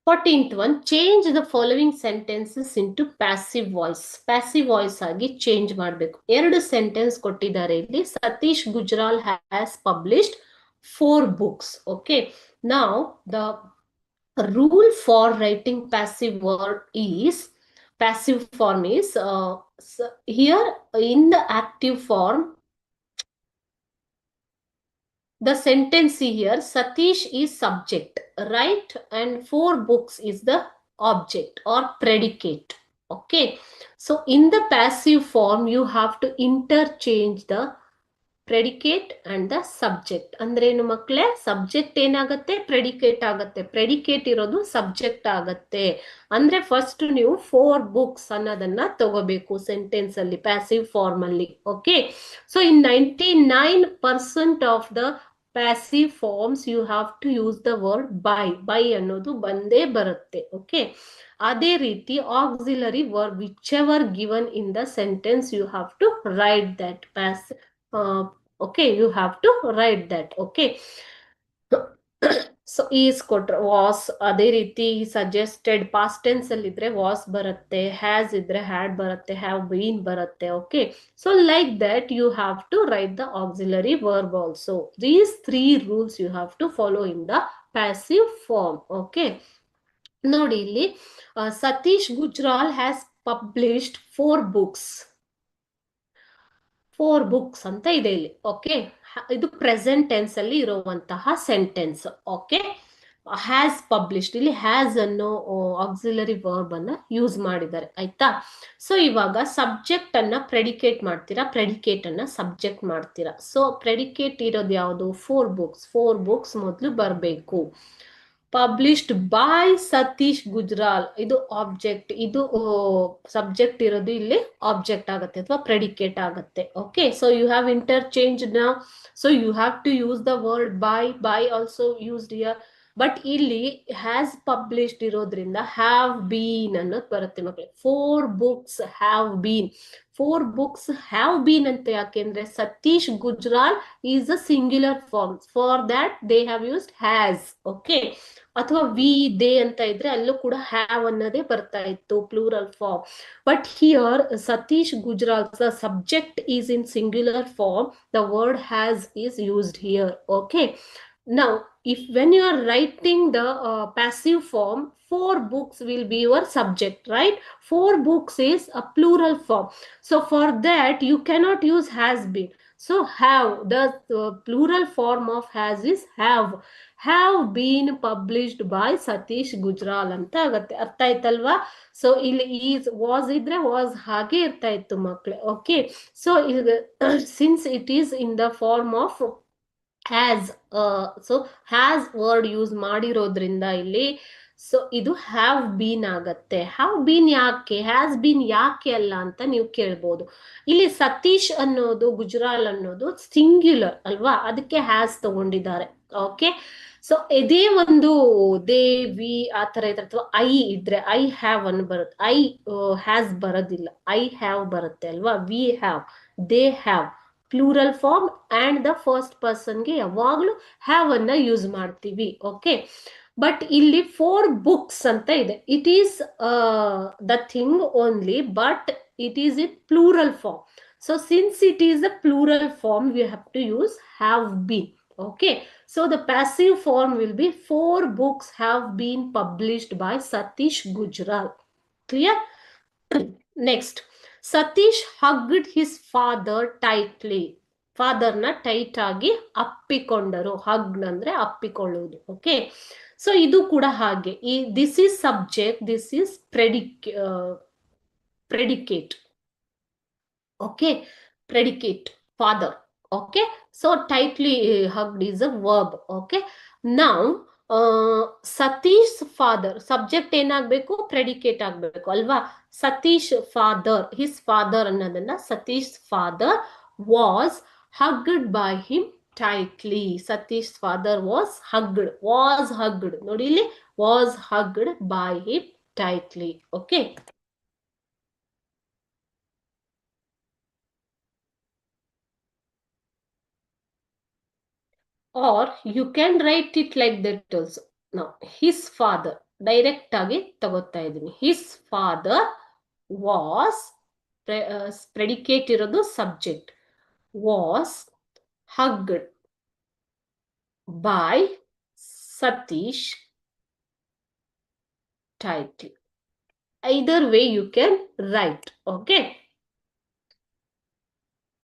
14th one, change the following sentences into passive voice. Passive voice ಆಗಿ change ಮಾಡಬೇಕು. ಎರಡು sentence ಕೊಟ್ಟಿದ್ದಾರೆ ಇಲ್ಲಿ. Satish Gujral has published 4 books. Okay. Now the rule for writing passive word is, passive form is, here in the active form, the sentence here, Satish is subject, right? And 4 books is the object or predicate. Okay. So in the passive form, you have to interchange the predicate and the subject. ಅಂದ್ರೆ ಏನು ಮಕ್ಕಳೇ, subject ಏನಾಗತ್ತೆ, predicate ಆಗತ್ತೆ. Predicate ಇರೋದು subject ಆಗತ್ತೆ. ಅಂದ್ರೆ first ನೀವು 4 books ಅನ್ನೋದನ್ನ ತಗೋಬೇಕು ಸೆಂಟೆನ್ಸ್ ಅಲ್ಲಿ, ಪ್ಯಾಸಿವ್ ಫಾರ್ಮ್ ಅಲ್ಲಿ. Okay. So in 99% of the passive forms you have to use the word by ಅನ್ನೋದು ಬಂದೇ ಬರುತ್ತೆ. ಓಕೆ. ಅದೇ ರೀತಿ auxiliary verb whichever given in the sentence you have to write that okay, you have to write that. Okay. So is ಕೊಟ್ರೆ was, ಅದೇ ರೀತಿ suggested past tense ಅಲ್ಲಿ ಇದ್ರೆ ವಾಸ್ ಬರುತ್ತೆ, ಹ್ಯಾಸ್ ಇದ್ರೆ ಹ್ಯಾಡ್ ಬರುತ್ತೆ, ಹ್ಯಾವ್ ಬೀನ್ ಬರುತ್ತೆ. Okay. So like that you have to write the auxiliary verb also. These 3 rules you have to follow in the passive form. Okay. ನೋಡಿ ಇಲ್ಲಿ, Satish Gujral has published 4 books. 4 books ಅಂತ ಇದೆ ಇಲ್ಲಿ. Okay. ಇದು present tense ಅಲ್ಲಿ ಇರುವಂತಹ sentence. Okay. Has published, ಇಲ್ಲಿ has ಅನ್ನೋ ಆಕ್ಸಿಲರಿ ವರ್ಬ್ ಅನ್ನ ಯೂಸ್ ಮಾಡಿದ್ದಾರೆ. ಆಯ್ತಾ. ಸೊ ಇವಾಗ ಸಬ್ಜೆಕ್ಟ್ ಅನ್ನ ಪ್ರೆಡಿಕೇಟ್ ಮಾಡ್ತೀರಾ, ಪ್ರೆಡಿಕೇಟ್ ಅನ್ನ ಸಬ್ಜೆಕ್ಟ್ ಮಾಡ್ತೀರಾ. ಸೊ ಪ್ರೆಡಿಕೇಟ್ ಇರೋದು ಯಾವುದು, 4 books. 4 books ಮೊದಲು ಬರಬೇಕು. ಪಬ್ಲಿಷ್ಡ್ ಬೈ ಸತೀಶ್ ಗುಜ್ರಾಲ್, ಇದು ಆಬ್ಜೆಕ್ಟ್, ಇದು ಸಬ್ಜೆಕ್ಟ್ ಇರೋದು ಇಲ್ಲಿ ಆಬ್ಜೆಕ್ಟ್ ಆಗುತ್ತೆ ಅಥವಾ ಪ್ರೆಡಿಕೇಟ್ ಆಗುತ್ತೆ. Okay. So you have interchange ನಾ. So you have to use the word by also used here. But ಇಲ್ಲಿ ಹ್ಯಾಸ್ ಪಬ್ಲಿಷ್ಡ್ ಇರೋದ್ರಿಂದ ಹ್ಯಾವ್ ಬೀನ್ ಅನ್ನೋದು ಬರುತ್ತೆ ಮಕ್ಕಳೇ. 4 books have been. 4 books have been ಅಂತ ಯಾಕೆಂದ್ರೆ Satish Gujral is a singular form. For that they have used has. Okay. ಅಥವಾ we they ಅಂತ ಇದ್ರೆ ಅಲ್ಲೂ ಕೂಡ ಹ್ಯಾವ್ ಅನ್ನೋದೇ ಬರ್ತಾ ಇತ್ತು, plural form. But here Satish Gujral, the subject is in singular form, the word has is used here. Okay. Now, if when you are writing the passive form, 4 books will be your subject, right? 4 books is a plural form. So for that, you cannot use has been. So have, the plural form of has is have been published by Satish Gujral ಅಂತ ಆಗತ್ತೆ. ಅರ್ಥ ಆಯ್ತಲ್ವಾ? So ಇಲ್ಲಿ is was ಇದ್ರೆ was ಹಾಗೆ ಇರ್ತಾ ಇತ್ತು ಮಕ್ಕಳೇ. Okay. So since it is in the form of has, so has word use ಮಾಡಿರೋದ್ರಿಂದ ಇಲ್ಲಿ ಸೊ ಇದು ಹ್ಯಾವ್ ಬೀನ್ ಆಗತ್ತೆ. ಹ್ಯಾವ್ ಬೀನ್ ಯಾಕೆ, ಹ್ಯಾಸ್ ಬೀನ್ ಯಾಕೆ ಅಲ್ಲ ಅಂತ ನೀವು ಕೇಳ್ಬೋದು. ಇಲ್ಲಿ ಸತೀಶ್ ಅನ್ನೋದು, ಗುಜ್ರಾಲ್ ಅನ್ನೋದು ಸಿಂಗ್ಯುಲರ್ ಅಲ್ವಾ, ಅದಕ್ಕೆ ಹ್ಯಾಸ್ ತಗೊಂಡಿದ್ದಾರೆ. ಓಕೆ. ಸೊ ಇದೇ ಒಂದು ದೇ ವಿ ಆ ತರ ಇದ್ರೆ ಅಥವಾ ಐ ಇದ್ರೆ ಐ ಹ್ಯಾವ್ ಅನ್ನು ಬರುತ್ತೆ. ಐ ಹ್ಯಾಸ್ ಬರೋದಿಲ್ಲ, ಐ ಹ್ಯಾವ್ ಬರುತ್ತೆ ಅಲ್ವಾ. We have, they have, plural form and the first ಪರ್ಸನ್ಗೆ ಯಾವಾಗ್ಲೂ ಹ್ಯಾವ್ ಅನ್ನ ಯೂಸ್ ಮಾಡ್ತೀವಿ. ಓಕೆ. ಬಟ್ ಇಲ್ಲಿ 4 books ಅಂತ ಇದೆ. It is the thing only, but it is in plural form. So since it is a plural form, we have to use have been. Okay. So the passive form will be 4 books have been published by Satish Gujral. Clear? Next. Satish hugged his father tightly. Father ನ tight ಆಗಿ ಅಪ್ಪಿಕೊಂಡರು. Hug ಅಂದ್ರೆ ಅಪ್ಪಿಕೊಳ್ಳುವುದು. Okay. So ಇದು ಕೂಡ ಹಾಗೆ. ಈ this is subject, this is predicate. Okay. Predicate father. Okay. So tightly hugged is a verb. Okay. Now Satish father, subject ಏನಾಗ್ಬೇಕು, predicate ಆಗ್ಬೇಕು ಅಲ್ವಾ. ಸತೀಶ್ ಫಾದರ್, ಹಿಸ್ ಫಾದರ್ ಅನ್ನೋದನ್ನ Satish father was hugged by him tightly. Satish father was hugged. ನೋಡಿ ಇಲ್ಲಿ was hugged by him tightly. Okay. Or you can write it like that also. Now his father, direct ಆಗಿ ತಗೋತಾ ಇದ್ದೀನಿ. His father was, predicate ಇರೋದು subject, was hugged by Satish tightly. Either way you can write. Okay.